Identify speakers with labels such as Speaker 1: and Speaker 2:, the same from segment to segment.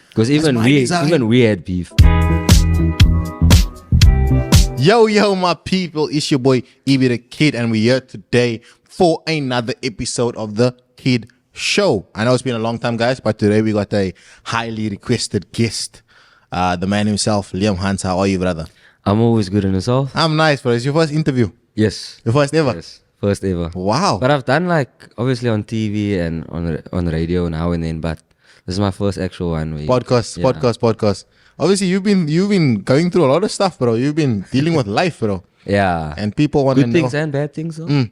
Speaker 1: Because even we had beef.
Speaker 2: Yo, my people, it's your boy Evie the Kid, and we're here today for another episode of the Kid Show. I know it's been a long time, guys, but today we got a highly requested guest, the man himself, Liam Hans. How are you, brother?
Speaker 1: I'm always good in yourself.
Speaker 2: I'm nice, bro. It's your first interview.
Speaker 1: Yes.
Speaker 2: Your first ever?
Speaker 1: Yes. First ever.
Speaker 2: Wow.
Speaker 1: But I've done like obviously on TV and on radio now and then, but this is my first actual one.
Speaker 2: Podcast. Obviously, you've been going through a lot of stuff, bro. You've been dealing with life, bro.
Speaker 1: Yeah.
Speaker 2: And people want to know.
Speaker 1: Good things and bad things, though.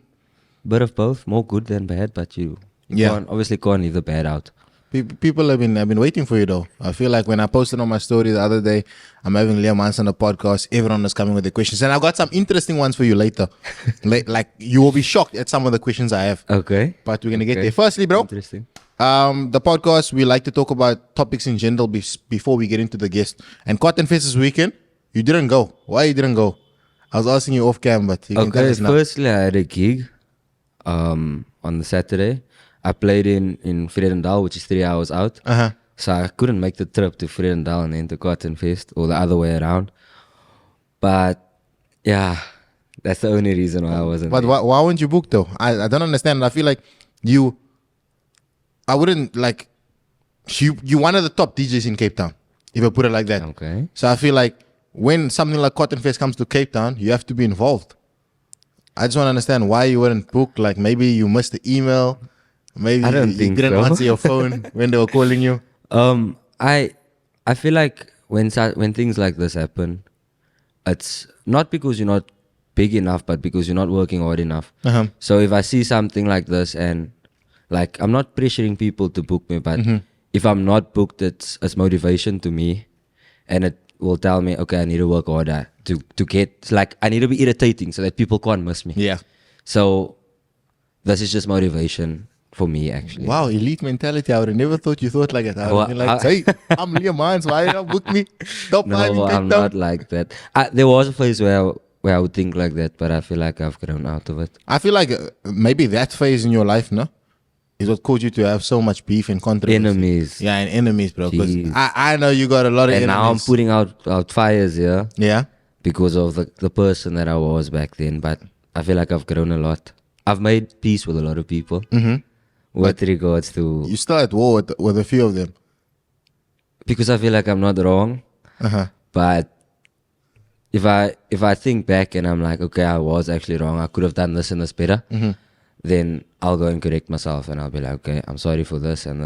Speaker 1: Bit of both. More good than bad, but you can't leave the bad out.
Speaker 2: People have been waiting for you, though. I feel like when I posted on my story the other day, I'm having Liam answer on the podcast. Everyone is coming with the questions, and I've got some interesting ones for you later. Like you will be shocked at some of the questions I have.
Speaker 1: Okay.
Speaker 2: But we're gonna get there. Firstly, bro.
Speaker 1: Interesting.
Speaker 2: The podcast, we like to talk about topics in general before we get into the guest. And Cotton Fest this weekend, you didn't go. Why you didn't go? I was asking you off cam, but you can tell us now.
Speaker 1: Firstly, I had a gig on the Saturday. I played in Vredendal, which is 3 hours out. So I couldn't make the trip to Vredendal and then to Cotton Fest, or the other way around. But yeah, that's the only reason why I wasn't
Speaker 2: But
Speaker 1: there.
Speaker 2: why weren't you booked, though? I don't understand. I feel like I wouldn't like you one of the top DJs in Cape Town, if I put it like that.
Speaker 1: Okay.
Speaker 2: So I feel like when something like Cotton Fest comes to Cape Town, you have to be involved. I just want to understand why you weren't booked. Like maybe you missed the email, maybe
Speaker 1: I don't
Speaker 2: you
Speaker 1: think
Speaker 2: didn't
Speaker 1: so.
Speaker 2: answer your phone when they were calling you.
Speaker 1: I feel like when things like this happen, it's not because you're not big enough, but because you're not working hard enough. So if I see something like this, and like I'm not pressuring people to book me, but if I'm not booked, it's motivation to me, and it will tell me, okay, I need to work harder to get, like, I need to be irritating so that people can't miss me.
Speaker 2: Yeah.
Speaker 1: So this is just motivation for me, actually.
Speaker 2: Wow, elite mentality. I would have never thought you thought like that. I would have been like,
Speaker 1: Well,
Speaker 2: hey, I'm Liam Hans. Why you not book me? Top 5 in
Speaker 1: No,
Speaker 2: Cape
Speaker 1: I'm
Speaker 2: Town.
Speaker 1: not like that. There was a phase where I would think like that, but I feel like I've grown out of it.
Speaker 2: I feel like maybe that phase in your life, no, is what caused you to have so much beef and controversy.
Speaker 1: Enemies.
Speaker 2: Yeah, and enemies, bro. Because
Speaker 1: Jeez.
Speaker 2: I know you got a lot of
Speaker 1: And
Speaker 2: enemies.
Speaker 1: now I'm putting out fires here
Speaker 2: Yeah.
Speaker 1: because of the person that I was back then. But I feel like I've grown a lot. I've made peace with a lot of people with regards to...
Speaker 2: You still at war with a few of them.
Speaker 1: Because I feel like I'm not wrong. But if I think back and I'm like, okay, I was actually wrong, I could have done this and this better, then I'll go and correct myself and I'll be like, okay, I'm sorry for this and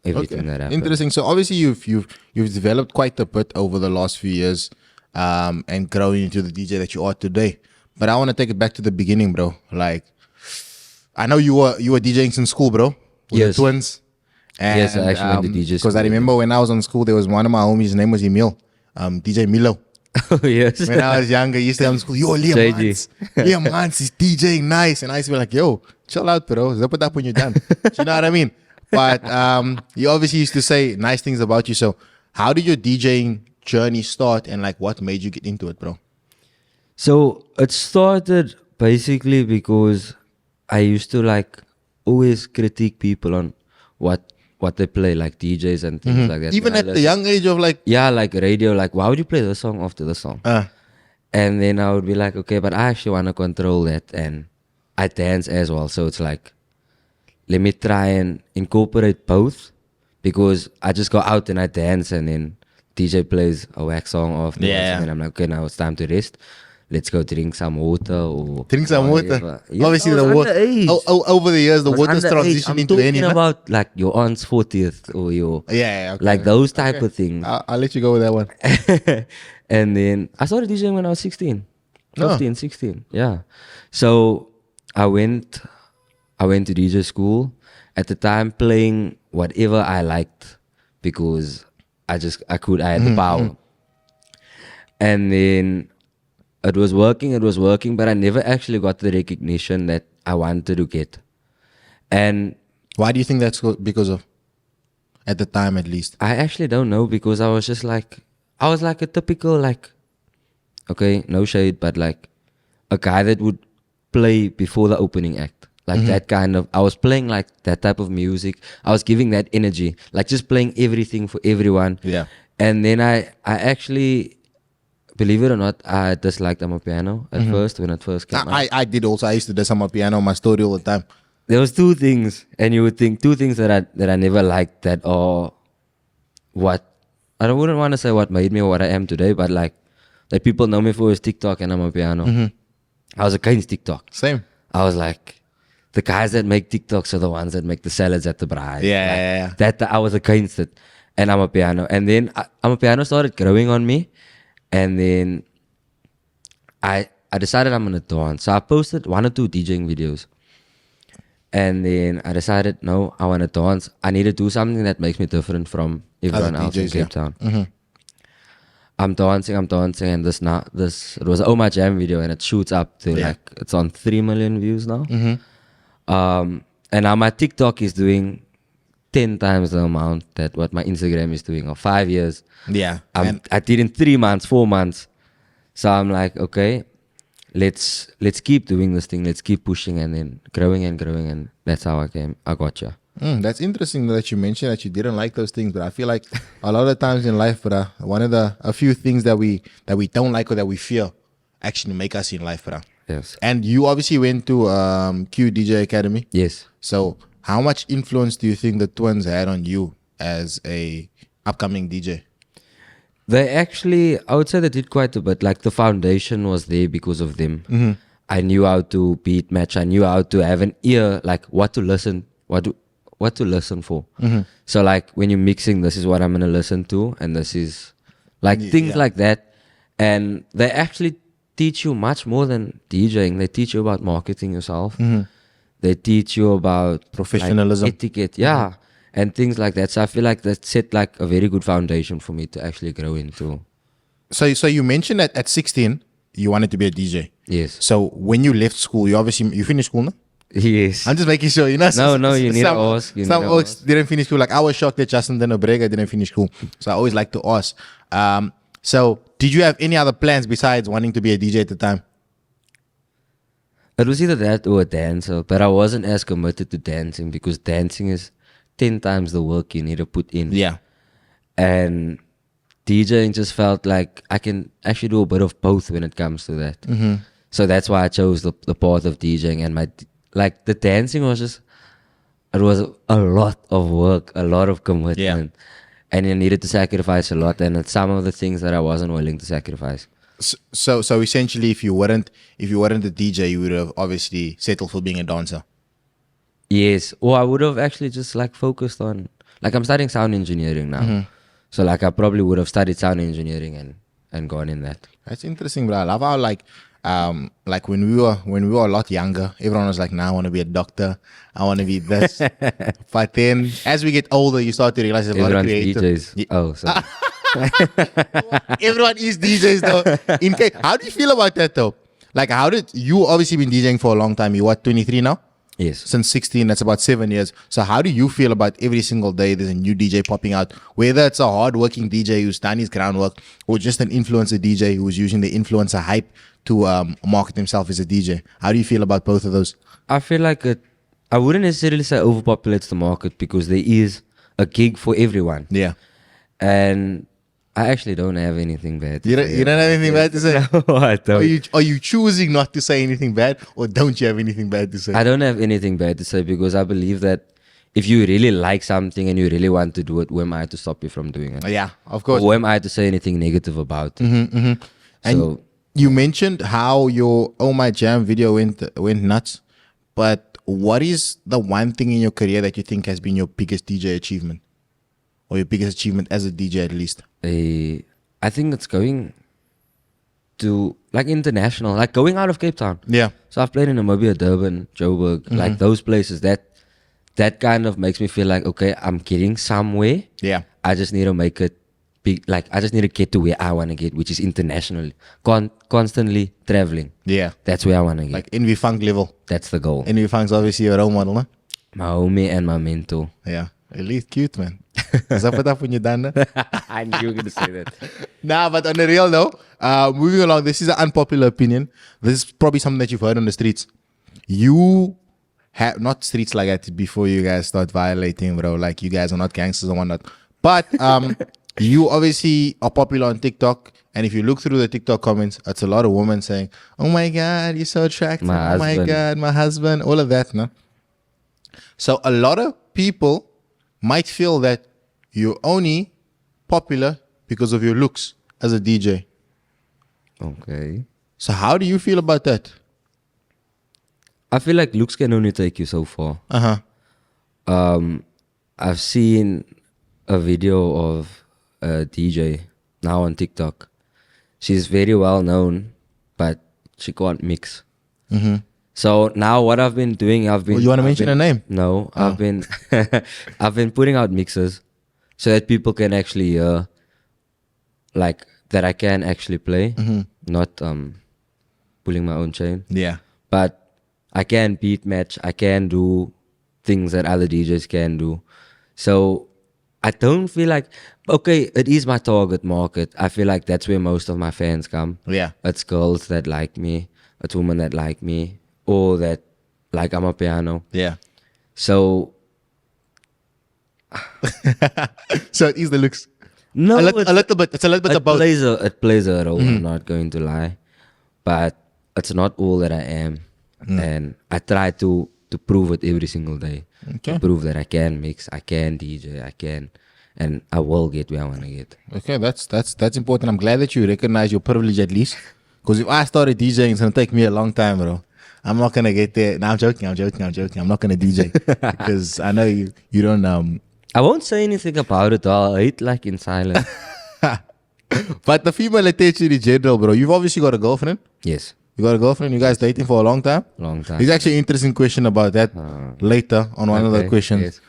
Speaker 1: everything that happened.
Speaker 2: Interesting. So obviously you've developed quite a bit over the last few years, and growing into the DJ that you are today. But I want to take it back to the beginning, bro. Like, I know you were DJing since school, bro. With
Speaker 1: Yes.
Speaker 2: the twins. And,
Speaker 1: Yes, I actually went to DJ
Speaker 2: because I
Speaker 1: school.
Speaker 2: remember when I was on school, there was one of my homies. His name was Emil, DJ Milo.
Speaker 1: Oh, yes.
Speaker 2: When I was younger, he used to come to school. Yo, Liam
Speaker 1: JG.
Speaker 2: Hans. Liam Hans is DJing nice. And I used to be like, yo, chill out, bro. Zip it up when you're done. You know what I mean? But he obviously used to say nice things about you. So how did your DJing journey start, and like what made you get into it, bro?
Speaker 1: So it started basically because I used to like always critique people on what they play, like DJs and things like that.
Speaker 2: Even
Speaker 1: When I
Speaker 2: at the
Speaker 1: listen-
Speaker 2: young age of like,
Speaker 1: Yeah, like radio, like why would you play this song after this song? And then I would be like, okay, but I actually want to control that, and I dance as well. So it's like, let me try and incorporate both, because I just go out and I dance, and then DJ plays a wax song afterwards.
Speaker 2: Yeah.
Speaker 1: And then I'm like, okay, now it's time to rest. Let's go drink some water or
Speaker 2: drink some
Speaker 1: whatever.
Speaker 2: water.
Speaker 1: Yeah,
Speaker 2: Obviously,
Speaker 1: I
Speaker 2: the
Speaker 1: was
Speaker 2: water.
Speaker 1: underage.
Speaker 2: Over the years, the
Speaker 1: I was
Speaker 2: water's
Speaker 1: underage.
Speaker 2: transitioned
Speaker 1: I'm
Speaker 2: into any.
Speaker 1: talking about like your aunt's 40th or your
Speaker 2: Okay.
Speaker 1: like those type of things.
Speaker 2: I'll let you go with that one.
Speaker 1: And then I started DJing when I was 16,
Speaker 2: Oh.
Speaker 1: 15, 16. Yeah. So I went to DJ school at the time, playing whatever I liked because I had the power. And then it was working, but I never actually got the recognition that I wanted to get. And
Speaker 2: Why do you think that's because of? At the time, at least.
Speaker 1: I actually don't know, because I was like a typical, like, okay, no shade, but like a guy that would play before the opening act. Like that kind of, I was playing like that type of music. I was giving that energy, like just playing everything for everyone.
Speaker 2: Yeah.
Speaker 1: And then I actually, believe it or not, I disliked Amapiano at first when it first came out.
Speaker 2: I did also. I used to do some piano on my story all the time.
Speaker 1: There was two things, and you would think two things that I never liked that are what, wouldn't want to say what made me what I am today, but like that people know me for is TikTok and Amapiano. I was against TikTok.
Speaker 2: Same.
Speaker 1: I was like, the guys that make TikToks are the ones that make the salads at the braai.
Speaker 2: Yeah.
Speaker 1: That I was against it. And Amapiano. And then Amapiano started growing on me. And then I decided I'm going to dance. So I posted 1 or 2 DJing videos. And then I decided, no, I want to dance. I need to do something that makes me different from everyone else in Cape Town. I'm dancing, and it was an Oh My Jam video, and it shoots up to like, it's on 3 million views now. And now my TikTok is doing 10 times the amount that what my Instagram is doing, or 5 years.
Speaker 2: Yeah.
Speaker 1: I did in 3 months, 4 months. So I'm like, okay, let's keep doing this thing, let's keep pushing, and then growing, and that's how I got you.
Speaker 2: That's interesting that you mentioned that you didn't like those things, but I feel like a lot of times in life, bro, a few things that we don't like or that we fear actually make us in life, bro.
Speaker 1: Yes.
Speaker 2: And you obviously went to QDJ Academy.
Speaker 1: Yes.
Speaker 2: So how much influence do you think the twins had on you as a upcoming DJ?
Speaker 1: They actually, I would say they did quite a bit. Like the foundation was there because of them. I knew how to beat match. I knew how to have an ear, like what to listen, what to listen for. So like when you're mixing, this is what I'm gonna listen to, and this is like things like that. And they actually teach you much more than DJing. They teach you about marketing yourself. They teach you about
Speaker 2: Professionalism,
Speaker 1: like, etiquette, and things like that. So I feel like that set like a very good foundation for me to actually grow into.
Speaker 2: So you mentioned that at 16 you wanted to be a DJ.
Speaker 1: Yes.
Speaker 2: So when you left school, you finished school, no?
Speaker 1: Yes.
Speaker 2: I'm just making sure, you know.
Speaker 1: No, you need to ask.
Speaker 2: Some folks didn't finish school. Like I was shocked that Justin Denobrega didn't finish school. So I always like to ask. So did you have any other plans besides wanting to be a DJ at the time?
Speaker 1: It was either that or a dancer, but I wasn't as committed to dancing because dancing is 10 times the work you need to put in.
Speaker 2: Yeah.
Speaker 1: And DJing just felt like I can actually do a bit of both when it comes to that. So that's why I chose the path of DJing. And the dancing was just, it was a lot of work, a lot of commitment. And you needed to sacrifice a lot. And it's some of the things that I wasn't willing to sacrifice.
Speaker 2: So essentially, if you weren't a DJ, you would have obviously settled for being a dancer.
Speaker 1: Yes, or I would have actually just like focused on, like I'm studying sound engineering now. So like I probably would have studied sound engineering and gone in that.
Speaker 2: That's interesting, bro. I love how like when we were a lot younger, everyone was like, "Nah, I want to be a doctor. I want to be this." But then as we get older, you start to realize there's a lot of creative
Speaker 1: DJs. Oh, sorry.
Speaker 2: Everyone is DJs though. How do you feel about that though? Like, how did you obviously been DJing for a long time? You what, 23 now?
Speaker 1: Yes.
Speaker 2: Since 16, that's about 7 years. So how do you feel about every single day there's a new DJ popping out? Whether it's a hard-working DJ who's done his groundwork or just an influencer DJ who's using the influencer hype to market himself as a DJ. How do you feel about both of those?
Speaker 1: I feel like I wouldn't necessarily say overpopulates the market because there is a gig for everyone.
Speaker 2: Yeah.
Speaker 1: And I actually don't have anything bad to say.
Speaker 2: You don't have anything bad to say?
Speaker 1: No, I don't.
Speaker 2: Are you choosing not to say anything bad, or don't you have anything bad to say?
Speaker 1: I don't have anything bad to say because I believe that if you really like something and you really want to do it, who am I to stop you from doing it?
Speaker 2: Yeah, of course.
Speaker 1: Who am I to say anything negative about it?
Speaker 2: And you mentioned how your Oh My Jam video went nuts, but what is the one thing in your career that you think has been your biggest DJ achievement? Or your biggest achievement as a DJ at least?
Speaker 1: I think it's going to like international, like going out of Cape Town.
Speaker 2: Yeah.
Speaker 1: So I've played in Amobia, Durban, Joburg, like those places. That kind of makes me feel like, okay, I'm getting somewhere.
Speaker 2: Yeah.
Speaker 1: I just need to make it big. Like I just need to get to where I want to get, which is internationally, constantly traveling.
Speaker 2: Yeah.
Speaker 1: That's where I want to get.
Speaker 2: Like Envy Funk level.
Speaker 1: That's the goal.
Speaker 2: Envy Funk's obviously your role model, huh?
Speaker 1: My homie and my mentor.
Speaker 2: Yeah. At least cute, man. Is that when you're done?
Speaker 1: I knew you were going to say that.
Speaker 2: Nah, but on the real though, moving along, this is an unpopular opinion. This is probably something that you've heard on the streets. You not streets like that before you guys start violating, bro. Like you guys are not gangsters and whatnot. But you obviously are popular on TikTok, and if you look through the TikTok comments, it's a lot of women saying, "Oh my God, you're so attractive.
Speaker 1: My
Speaker 2: oh my
Speaker 1: husband."
Speaker 2: God, my husband." All of that, no. So a lot of people might feel that you're only popular because of your looks as a DJ.
Speaker 1: Okay.
Speaker 2: So how do you feel about that?
Speaker 1: I feel like looks can only take you so far. I've seen a video of a DJ now on TikTok. She's very well known, but she can't mix. So now what I've been doing,
Speaker 2: You want to mention her name?
Speaker 1: No, I've been I've been putting out mixes so that people can actually hear, like that I can actually play, not pulling my own chain.
Speaker 2: Yeah.
Speaker 1: But I can beat match. I can do things that other DJs can do. So I don't feel like, okay, it is my target market. I feel like that's where most of my fans come.
Speaker 2: Yeah.
Speaker 1: It's girls that like me. It's women that like me. Or that like Amobia.
Speaker 2: Yeah.
Speaker 1: So
Speaker 2: So it is the looks.
Speaker 1: no,
Speaker 2: a little bit. It's a little bit about.
Speaker 1: it plays a role. I'm not going to lie. But it's not all that I am. And I try to prove it every single day.
Speaker 2: Okay.
Speaker 1: To prove that I can mix, I can DJ, I can, and I will get where I want to get.
Speaker 2: Okay, that's important. I'm glad that you recognize your privilege at least. Because if I started DJing, it's gonna take me a long time, bro. I'm not gonna get there. No, I'm joking. I'm not gonna DJ because I know you don't
Speaker 1: I won't say anything about it. I'll hate like in silence.
Speaker 2: But the female attention in general, bro. You've obviously got a girlfriend.
Speaker 1: Yes,
Speaker 2: You got a girlfriend. You guys dating for a long time.
Speaker 1: long time.
Speaker 2: There's actually an interesting question about that later on one of the
Speaker 1: Okay,
Speaker 2: questions.
Speaker 1: yes.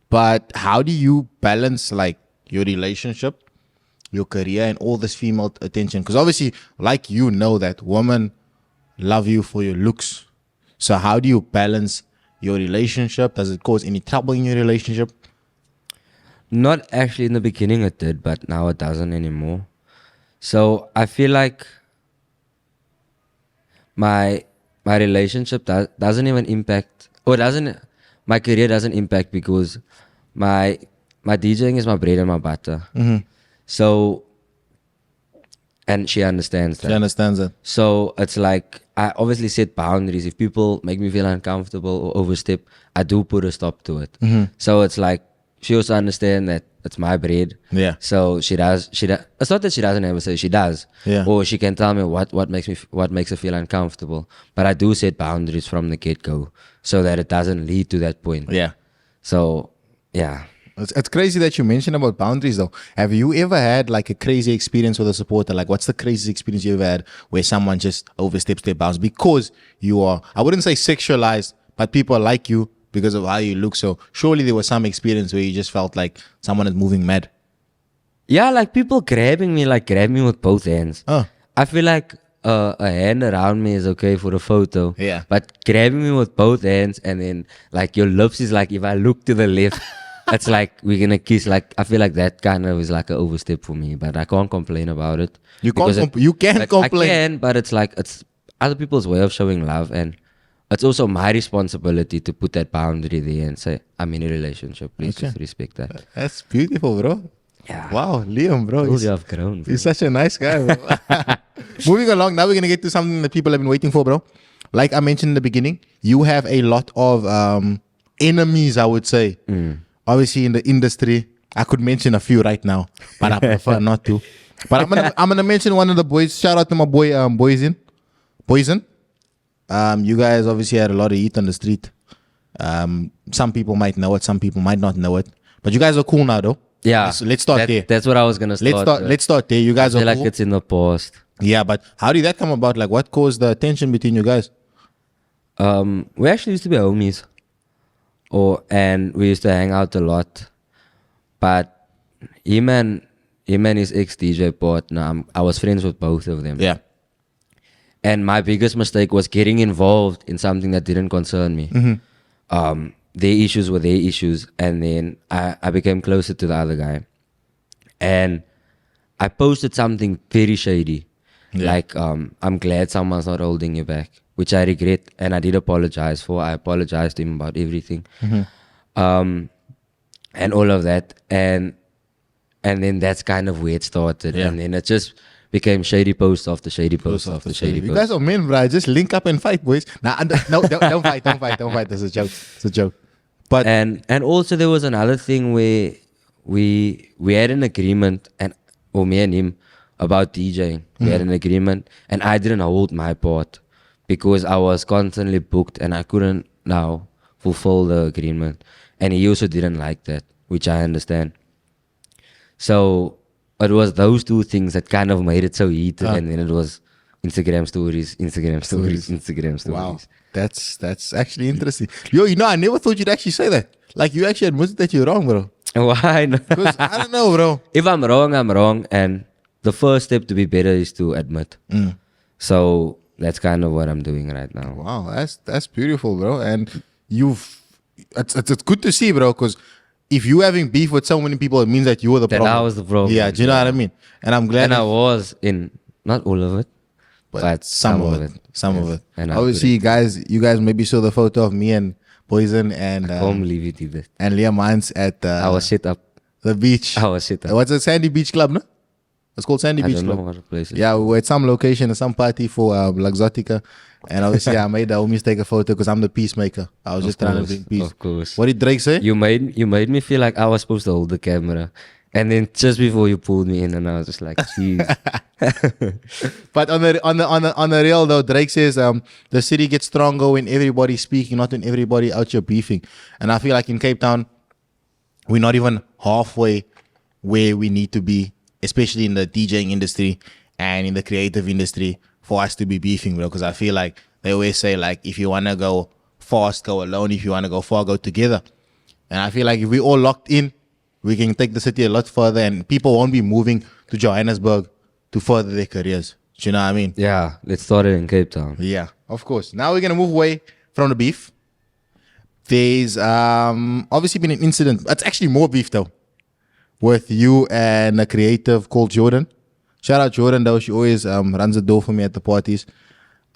Speaker 2: But how do you balance like your relationship, your career, and all this female attention? Because obviously, like you know that women love you for your looks. So how do you balance your relationship? Does it cause any trouble in your relationship?
Speaker 1: Not actually in the beginning it did, but now it doesn't anymore. So I feel like my relationship doesn't even impact, or doesn't, my career doesn't impact because my DJing is my bread and my butter. So, and she understands that.
Speaker 2: She understands it.
Speaker 1: So it's like I obviously set boundaries. If people make me feel uncomfortable or overstep, I do put a stop to it. So it's like she also understands that it's my bread.
Speaker 2: Yeah.
Speaker 1: So she does. It's not that she doesn't ever say, she does.
Speaker 2: Yeah.
Speaker 1: Or she can tell me what makes her feel uncomfortable. But I do set boundaries from the get go so that it doesn't lead to that point.
Speaker 2: Yeah.
Speaker 1: So yeah.
Speaker 2: It's crazy that you mentioned about boundaries though. Have you ever had like a crazy experience with a supporter? Like what's the craziest experience you ever had where someone just oversteps their bounds because you are, I wouldn't say sexualized, but people like you because of how you look. So surely there was some experience where you just felt like someone is moving mad.
Speaker 1: Yeah, like people grab me with both hands.
Speaker 2: Oh.
Speaker 1: I feel like a hand around me is okay for a photo.
Speaker 2: Yeah.
Speaker 1: But grabbing me with both hands and then like your lips is like, if I look to the left, it's like we're gonna kiss. Like I feel like that kind of is like an overstep for me. But I can't complain about it.
Speaker 2: You
Speaker 1: Because
Speaker 2: can't. You can
Speaker 1: like,
Speaker 2: complain.
Speaker 1: I can, but it's like it's other people's way of showing love, and it's also my responsibility to put that boundary there and say, I'm in a relationship. Please just respect that.
Speaker 2: That's beautiful, bro.
Speaker 1: Yeah.
Speaker 2: Wow, Liam, bro.
Speaker 1: Told you I've grown, bro.
Speaker 2: He's such a nice guy, bro. Moving along, now we're gonna get to something that people have been waiting for, bro. Like I mentioned in the beginning, you have a lot of enemies, I would say. Obviously, in the industry, I could mention a few right now, but I prefer not to. But I'm gonna mention one of the boys. Shout out to my boy, Poison. You guys obviously had a lot of heat on the street. Some people might know it, some people might not know it. But you guys are cool now, though.
Speaker 1: Yeah.
Speaker 2: So let's start there.
Speaker 1: That's what I was gonna start.
Speaker 2: Let's start there. You guys
Speaker 1: I
Speaker 2: are
Speaker 1: feel
Speaker 2: cool.
Speaker 1: like it's in the past.
Speaker 2: Yeah, but how did that come about? Like, what caused the tension between you guys?
Speaker 1: We actually used to be homies, and we used to hang out a lot. But him and his ex DJ partner, I was friends with both of them.
Speaker 2: Yeah.
Speaker 1: And my biggest mistake was getting involved in something that didn't concern me. Their issues were their issues, and then I became closer to the other guy, and I posted something very shady.
Speaker 2: Yeah.
Speaker 1: Like, I'm glad someone's not holding you back. which I regret, and I did apologize for. I apologized to him about everything, and all of that, and then that's kind of where it started, and then it just became shady post after shady post after shady
Speaker 2: You
Speaker 1: post.
Speaker 2: guys are men, bro. Just link up and fight, boys. Nah, no, don't fight, don't fight, don't fight. It's a joke. It's a joke. But
Speaker 1: And also there was another thing where we had an agreement, me and him, about DJing. We had an agreement, and I didn't hold my part because I was constantly booked and I couldn't now fulfill the agreement. And he also didn't like that, which I understand. So it was those two things that kind of made it so heated, and then it was Instagram stories.
Speaker 2: wow, that's actually interesting. Yo, I never thought you'd actually say that. Like, you actually admitted that you're wrong, bro.
Speaker 1: Why not?
Speaker 2: Because I don't know, bro.
Speaker 1: If I'm wrong, I'm wrong, and the first step to be better is to admit. So that's kind of what I'm doing right now.
Speaker 2: Wow, that's beautiful, bro. And it's good to see, bro, because if you having beef with so many people, it means that you were the problem.
Speaker 1: That I was the problem.
Speaker 2: Yeah, do you know what I mean? And I'm glad.
Speaker 1: And I was in, not all of it, but
Speaker 2: some of it. Some of it.
Speaker 1: And
Speaker 2: obviously, you guys maybe saw the photo of me and Poison and
Speaker 1: I can't believe you did that.
Speaker 2: and Liam Mines at
Speaker 1: I was set up.
Speaker 2: the beach.
Speaker 1: I was set up.
Speaker 2: What's it? Sandy Beach Club, no? It's called Sandy
Speaker 1: I
Speaker 2: Beach
Speaker 1: don't know
Speaker 2: Club.
Speaker 1: what the place is.
Speaker 2: Yeah, we were at some location at some party for Luxottica. And obviously, I made the homies take a photo because I'm the peacemaker. I was just trying to bring peace.
Speaker 1: Of course.
Speaker 2: What did Drake say?
Speaker 1: You made me feel like I was supposed to hold the camera. And then just before you pulled me in, and I was just like, jeez.
Speaker 2: But on the real though, Drake says the city gets stronger when everybody's speaking, not when everybody out here beefing. And I feel like in Cape Town, we're not even halfway where we need to be, especially in the DJing industry and in the creative industry, for us to be beefing, bro. Because I feel like they always say, like, if you want to go fast, go alone. If you want to go far, go together. And I feel like if we all locked in, we can take the city a lot further, and people won't be moving to Johannesburg to further their careers. Do you know what I mean?
Speaker 1: Yeah, let's start it in Cape Town.
Speaker 2: Yeah, of course. Now we're going to move away from the beef. There's obviously been an incident. It's actually more beef, though, with you and a creative called Jordan. Shout out Jordan, though. She always runs the door for me at the parties.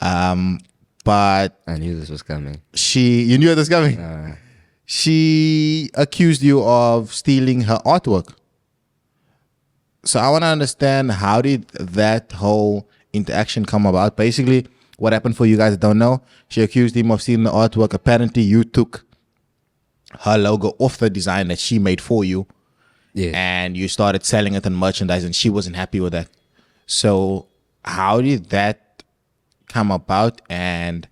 Speaker 2: But
Speaker 1: I knew this was coming.
Speaker 2: you knew it was coming? She accused you of stealing her artwork. So I want to understand, how did that whole interaction come about? Basically, what happened, for you guys that don't know, she accused him of stealing the artwork. Apparently, you took her logo off the design that she made for you.
Speaker 1: Yeah.
Speaker 2: And you started selling it on merchandise, and she wasn't happy with that. So how did that come about, and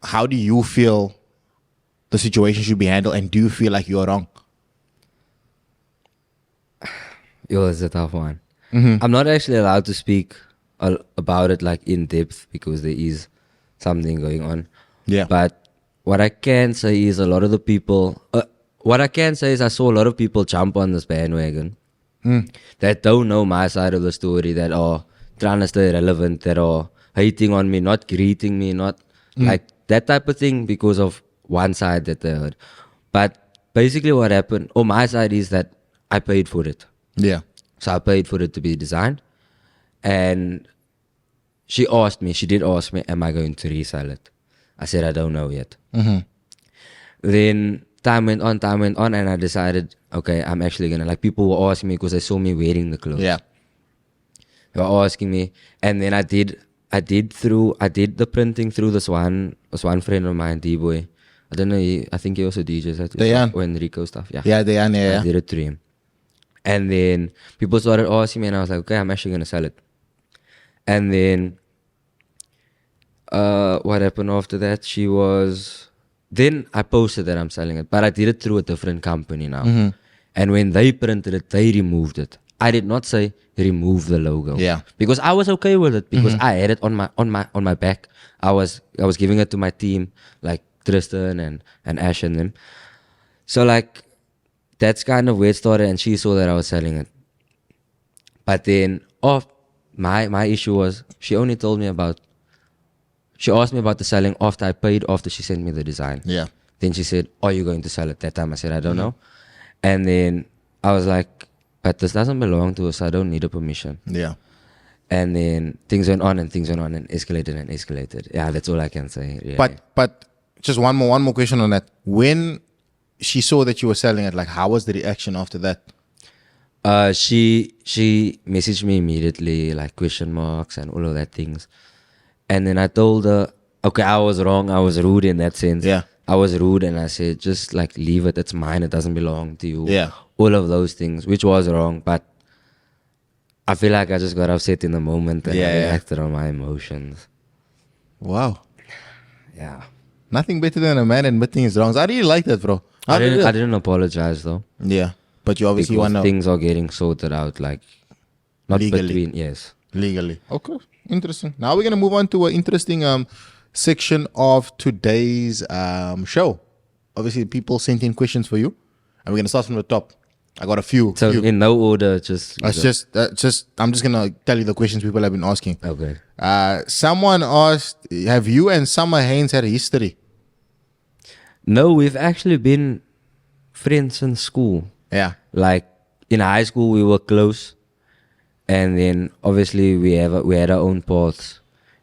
Speaker 2: how do you feel the situation should be handled, and do you feel like you're wrong?
Speaker 1: Yo, it's a tough one. I'm not actually allowed to speak about it like in depth because there is something going on.
Speaker 2: Yeah.
Speaker 1: But what I can say is a lot of the people, what I can say is I saw a lot of people jump on this bandwagon that don't know my side of the story, that are trying to stay relevant, that are hating on me, not greeting me, not like that type of thing because of one side that they heard. But basically what happened, or my side, is that I paid for it.
Speaker 2: Yeah.
Speaker 1: So I paid for it to be designed. And she did ask me, am I going to resell it? I said, I don't know yet. Then time went on, and I decided, okay, I'm actually going to, like, people were asking me because they saw me wearing the clothes.
Speaker 2: Yeah.
Speaker 1: They were asking me. And then I did the printing through this one friend of mine, D-Boy. I don't know, I think he also DJs that.
Speaker 2: Dayan.
Speaker 1: Or Enrico stuff, yeah.
Speaker 2: Yeah, Dayan, yeah.
Speaker 1: I did it through him. And then people started asking me, and I was like, okay, I'm actually going to sell it. And then what happened after that, then I posted that I'm selling it, but I did it through a different company now. And when they printed it, they removed it. I did not say remove the logo.
Speaker 2: Yeah.
Speaker 1: Because I was okay with it, because I had it on my back. I was giving it to my team, like Tristan and Ash and them. So like, that's kind of where it started, and she saw that I was selling it. But then my issue was, she asked me about the selling after I paid, after she sent me the design.
Speaker 2: Yeah.
Speaker 1: Then she said, are you going to sell it? That time I said, I don't know. And then I was like, but this doesn't belong to us, I don't need a permission.
Speaker 2: Yeah.
Speaker 1: And then things went on and things went on and escalated. Yeah, that's all I can say. Really.
Speaker 2: But just one more question on that. When she saw that you were selling it, like, how was the reaction after that?
Speaker 1: She messaged me immediately, like question marks and all of that things. And then I told her, okay, I was wrong. I was rude in that sense.
Speaker 2: Yeah.
Speaker 1: I was rude and I said, just like leave it. It's mine. It doesn't belong to you.
Speaker 2: Yeah.
Speaker 1: All of those things, which was wrong. But I feel like I just got upset in the moment and I reacted on my emotions.
Speaker 2: Wow.
Speaker 1: Yeah.
Speaker 2: Nothing better than a man admitting his wrongs. I really like that, bro.
Speaker 1: I didn't apologize though.
Speaker 2: Yeah. But you obviously
Speaker 1: because
Speaker 2: want to...
Speaker 1: things are getting sorted out, like not
Speaker 2: legally.
Speaker 1: between, yes.
Speaker 2: Legally. Okay. Interesting. Now we're going to move on to an interesting section of today's show. Obviously, people sent in questions for you. And we're going to start from the top. I got a few.
Speaker 1: So in no order, I'm just
Speaker 2: going to tell you the questions people have been asking.
Speaker 1: Okay.
Speaker 2: Someone asked, have you and Summer Haynes had a history?
Speaker 1: No, we've actually been friends in school.
Speaker 2: Yeah.
Speaker 1: Like in high school, we were close, and then obviously we had our own paths,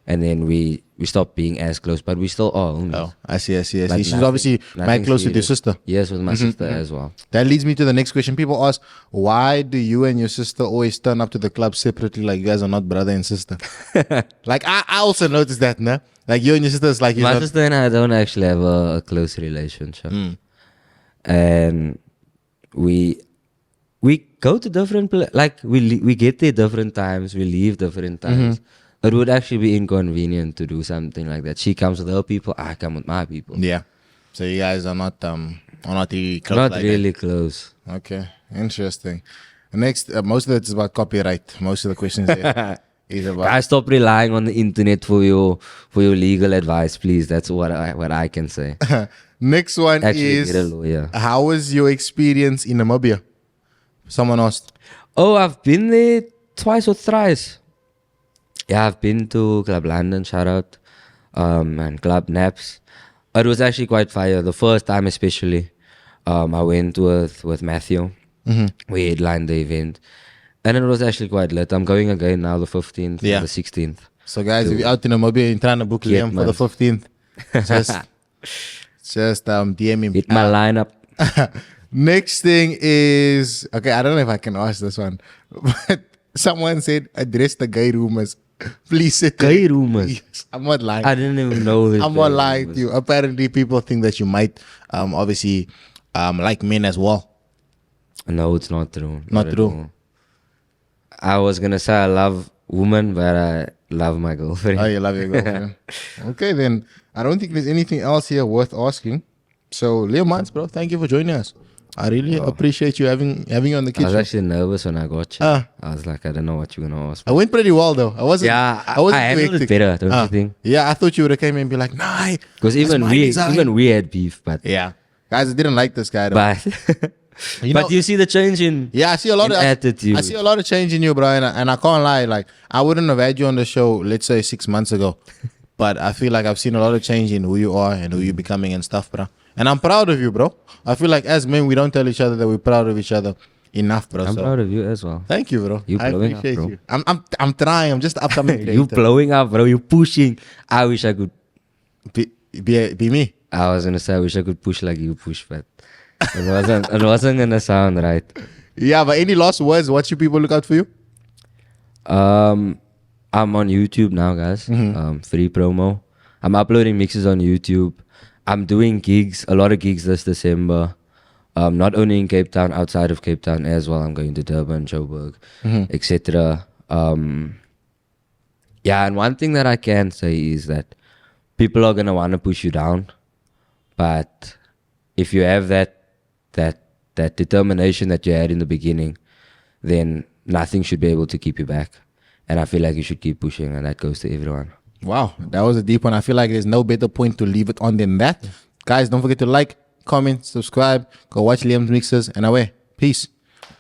Speaker 1: and then we stopped being as close, but we still are.
Speaker 2: Oh, I see.
Speaker 1: But
Speaker 2: She's obviously mad close with your sister.
Speaker 1: Yes, with my sister as well.
Speaker 2: That leads me to the next question. People ask, why do you and your sister always turn up to the club separately? Like you guys are not brother and sister. Like I also noticed that, nah? Like you and your sister is like
Speaker 1: my sister and I don't actually have a close relationship, and we go to different like we get there different times, we leave different times. It would actually be inconvenient to do something like that. She comes with her people, I come with my people.
Speaker 2: Yeah. So you guys are not really close.
Speaker 1: Not
Speaker 2: like
Speaker 1: really close.
Speaker 2: Okay, interesting. Next, most of it is about copyright. Most of the questions there is about.
Speaker 1: Guys, stop relying on the internet for your legal advice, please. That's what I can say.
Speaker 2: Next one
Speaker 1: Actually,
Speaker 2: is,
Speaker 1: get a lawyer.
Speaker 2: how was your experience in Amobia? Someone asked.
Speaker 1: Oh, I've been there twice or thrice. Yeah, I've been to Club London, shout out, and Club Naps. It was actually quite fire. The first time especially, I went with Matthew. We headlined the event. And it was actually quite lit. I'm going again now, the 15th and the 16th.
Speaker 2: So guys, if you're out in Amobia and trying to book Liam for the 15th, just DM him.
Speaker 1: Hit my lineup.
Speaker 2: Next thing is, okay, I don't know if I can ask this one, but someone said address the gay rumors. Please say
Speaker 1: Gay rumors?
Speaker 2: Yes, I'm not lying.
Speaker 1: I didn't even know this.
Speaker 2: I'm not lying to you. Apparently, people think that you might obviously like men as well.
Speaker 1: No, it's not true.
Speaker 2: Not
Speaker 1: at
Speaker 2: true.
Speaker 1: all. I was going to say I love women, but I love my girlfriend.
Speaker 2: Oh, you love your girlfriend. Okay, then I don't think there's anything else here worth asking. So, Leo Mans, bro, thank you for joining us. I really appreciate you having you on the kitchen.
Speaker 1: I was actually nervous when I got you. I was like, I don't know what you're going to ask.
Speaker 2: I went pretty well, though. I wasn't.
Speaker 1: Yeah,
Speaker 2: I wasn't
Speaker 1: I handled it better, don't you think?
Speaker 2: Yeah, I thought you would have came in and be like, nah.
Speaker 1: Because even we had beef, but
Speaker 2: yeah, guys, I didn't like this guy. Though.
Speaker 1: But but you see the change in
Speaker 2: I see a lot of
Speaker 1: attitude.
Speaker 2: I see a lot of change in you, bro, and I can't lie. Like I wouldn't have had you on the show, let's say 6 months ago, but I feel like I've seen a lot of change in who you are and who you're becoming and stuff, bro. And I'm proud of you, bro. I feel like as men, we don't tell each other that we're proud of each other enough, bro.
Speaker 1: I'm proud of you as well.
Speaker 2: Thank you, bro.
Speaker 1: You
Speaker 2: I
Speaker 1: blowing
Speaker 2: appreciate
Speaker 1: up, bro.
Speaker 2: you. I'm trying. I'm just upcoming creator.
Speaker 1: You blowing up, bro. You pushing. I wish I could
Speaker 2: be me.
Speaker 1: I was gonna say I wish I could push like you push, but it wasn't gonna sound right.
Speaker 2: Yeah, but any last words? What should people look out for you?
Speaker 1: I'm on YouTube now, guys. Free promo. I'm uploading mixes on YouTube. I'm doing gigs, a lot of gigs this December. Not only in Cape Town, outside of Cape Town as well. I'm going to Durban, Joburg, etc. Yeah, and one thing that I can say is that people are gonna want to push you down, but if you have that determination that you had in the beginning, then nothing should be able to keep you back. And I feel like you should keep pushing, and that goes to everyone.
Speaker 2: Wow, that was a deep one. I feel like there's no better point to leave it on than that. Guys, don't forget to like, comment, subscribe, go watch Liam's mixes, and away. Peace.